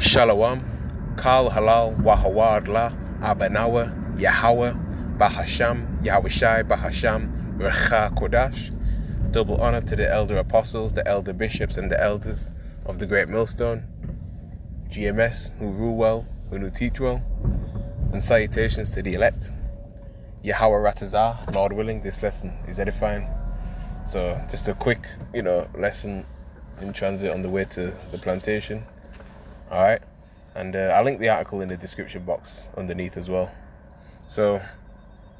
Shalom, Kal Halal, Wahawad La, Abanawa, Yahweh, Bahasham, Yahushai, Bahasham, Recha Kodash. Double honor to the elder apostles, the elder bishops, and the elders of the great millstone. GMS, who rule well, who teach well. And salutations to the elect. Yahweh Ratazah, Lord willing, this lesson is edifying. So just a quick, lesson in transit on the way to the plantation. Alright, and I'll link the article in the description box underneath as well. So,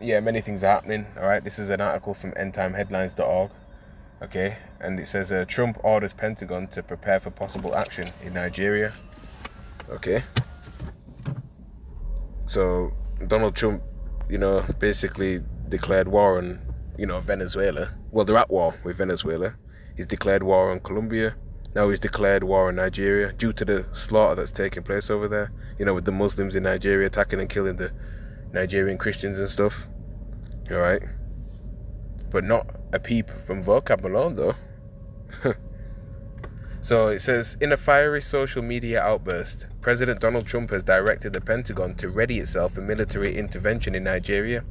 yeah, many things are happening. Alright, this is an article from endtimeheadlines.org. Okay, and it says Trump orders Pentagon to prepare for possible action in Nigeria. Okay. So, Donald Trump, basically declared war on, Venezuela. Well, they're at war with Venezuela. He's declared war on Colombia. Now he's declared war on Nigeria due to the slaughter that's taking place over there. With the Muslims in Nigeria attacking and killing the Nigerian Christians and stuff. Alright. But not a peep from vocab alone, though. So it says, in a fiery social media outburst, President Donald Trump has directed the Pentagon to ready itself for military intervention in Nigeria,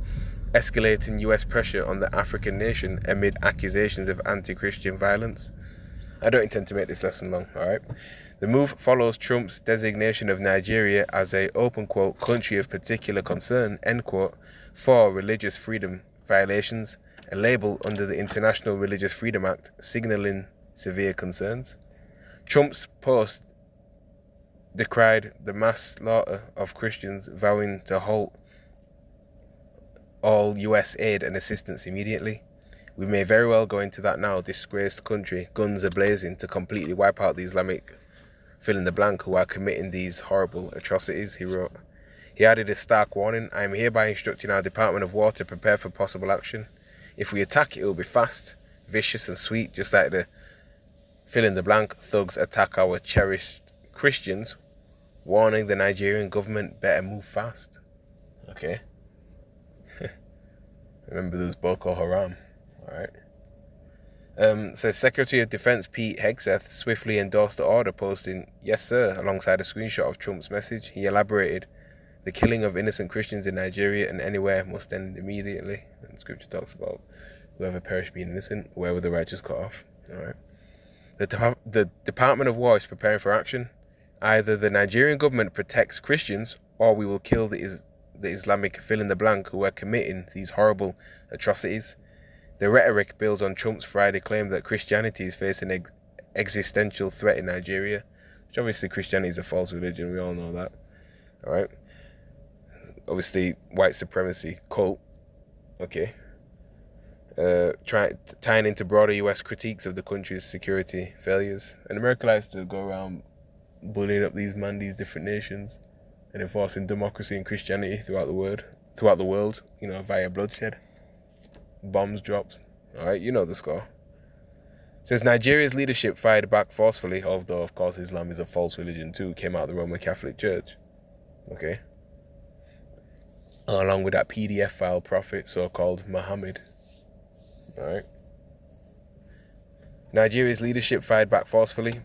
escalating US pressure on the African nation amid accusations of anti-Christian violence. I don't intend to make this lesson long, alright? The move follows Trump's designation of Nigeria as a, open quote, country of particular concern, end quote, for religious freedom violations, a label under the International Religious Freedom Act, signaling severe concerns. Trump's post decried the mass slaughter of Christians, vowing to halt all US aid and assistance immediately. We may very well go into that now, disgraced country, guns a-blazing, to completely wipe out the Islamic fill-in-the-blank who are committing these horrible atrocities, he wrote. He added a stark warning, I am hereby instructing our Department of War to prepare for possible action. If we attack, it will be fast, vicious and sweet, just like the fill-in-the-blank thugs attack our cherished Christians, warning the Nigerian government better move fast. Okay. Remember those Boko Haram. Alright. So Secretary of Defense Pete Hegseth swiftly endorsed the order, posting, yes sir, alongside a screenshot of Trump's message. He elaborated, the killing of innocent Christians in Nigeria and anywhere must end immediately. And scripture talks about whoever perished being innocent, where were the righteous cut off. Alright. The Department of War is preparing for action. Either the Nigerian government protects Christians, or we will kill the Islamic fill-in-the-blank who are committing these horrible atrocities. The rhetoric builds on Trump's Friday claim that Christianity is facing an existential threat in Nigeria, which obviously Christianity is a false religion, we all know that. Alright? Obviously, white supremacy, cult, okay. Tying into broader US critiques of the country's security failures. And America likes to go around bullying up these different nations and enforcing democracy and Christianity throughout the world, via bloodshed. Bombs drops. Alright, you know the score. It says Nigeria's leadership fired back forcefully, although of course Islam is a false religion too, came out of the Roman Catholic Church. Okay. Along with that PDF file prophet, so-called Muhammad. Alright. Nigeria's leadership fired back forcefully.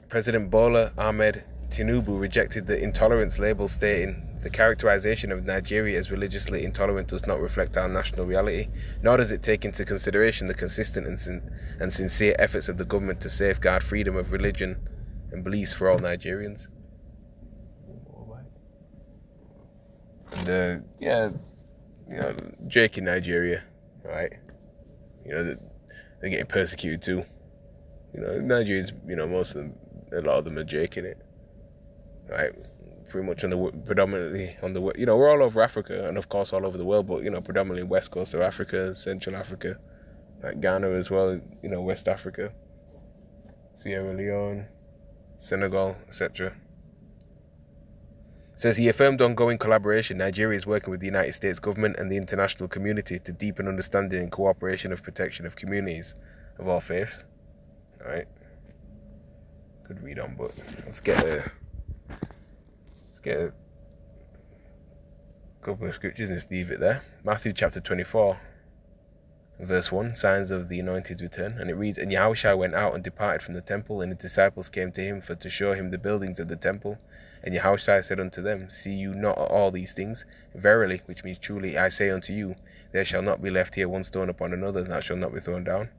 President Bola Ahmed Tinubu rejected the intolerance label, stating, the characterization of Nigeria as religiously intolerant does not reflect our national reality, nor does it take into consideration the consistent and sincere efforts of the government to safeguard freedom of religion and beliefs for all Nigerians. And, Drake in Nigeria, right? They're getting persecuted too. Nigerians, most of them, a lot of them are Drake in it, right? Pretty much predominantly on the, we're all over Africa and of course all over the world, but, predominantly west coast of Africa, Central Africa, like Ghana as well, West Africa, Sierra Leone, Senegal, etc. Says he affirmed ongoing collaboration. Nigeria is working with the United States government and the international community to deepen understanding and cooperation of protection of communities of all faiths. Alright. Could read on, but let's get a couple of scriptures and just leave it there. Matthew chapter 24. Verse 1, signs of the anointed's return. And it reads, And Yahushua went out and departed from the temple, and the disciples came to him for to show him the buildings of the temple. And Yahushua said unto them, See you not all these things? Verily, which means truly, I say unto you, there shall not be left here one stone upon another that shall not be thrown down.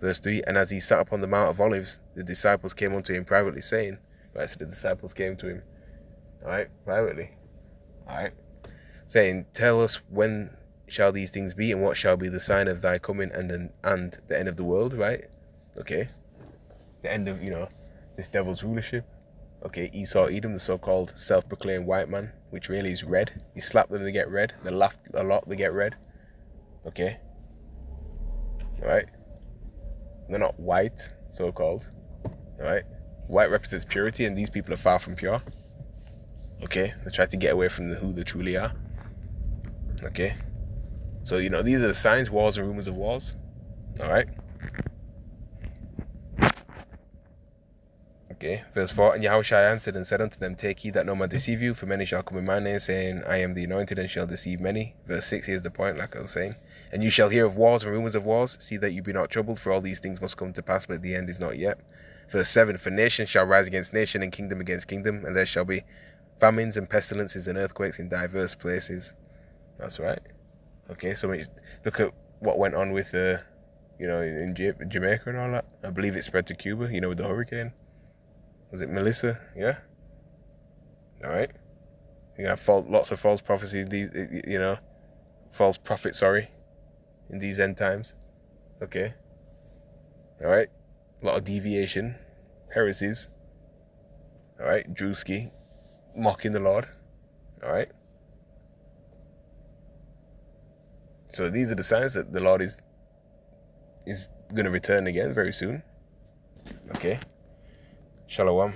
Verse 3, And as he sat upon the Mount of Olives, the disciples came unto him privately, saying, right, so the disciples came to him, all right, privately, all right, saying, Tell us when shall these things be, and what shall be the sign of thy coming and the end of the world, right? Okay, the end of, this devil's rulership. Okay, Esau, Edom, the so-called self-proclaimed white man, which really is red. You slap them, they get red. They laugh a lot, they get red. Okay, all right. They're not white, so-called. All right, white represents purity, and these people are far from pure. Okay, they try to get away from who they truly are. Okay, so these are the signs, wars, and rumors of wars. All right. Okay, verse 4, And Yahushua answered and said unto them, Take heed that no man deceive you, for many shall come in my name, saying, I am the anointed, and shall deceive many. Verse 6, here's the point, like I was saying. And you shall hear of wars and rumors of wars. See that you be not troubled, for all these things must come to pass, but the end is not yet. Verse 7, For nation shall rise against nation, and kingdom against kingdom, and there shall be famines and pestilences and earthquakes in diverse places. That's right. Okay, so when you look at what went on with, in Jamaica and all that. I believe it spread to Cuba, with the hurricane. Was it Melissa? Yeah. All right. You have lots of false prophecies. False prophets. In these end times. Okay. All right. A lot of deviation, heresies. All right. Drewski, mocking the Lord. All right. So these are the signs that the Lord is going to return again very soon. Okay. Shalom.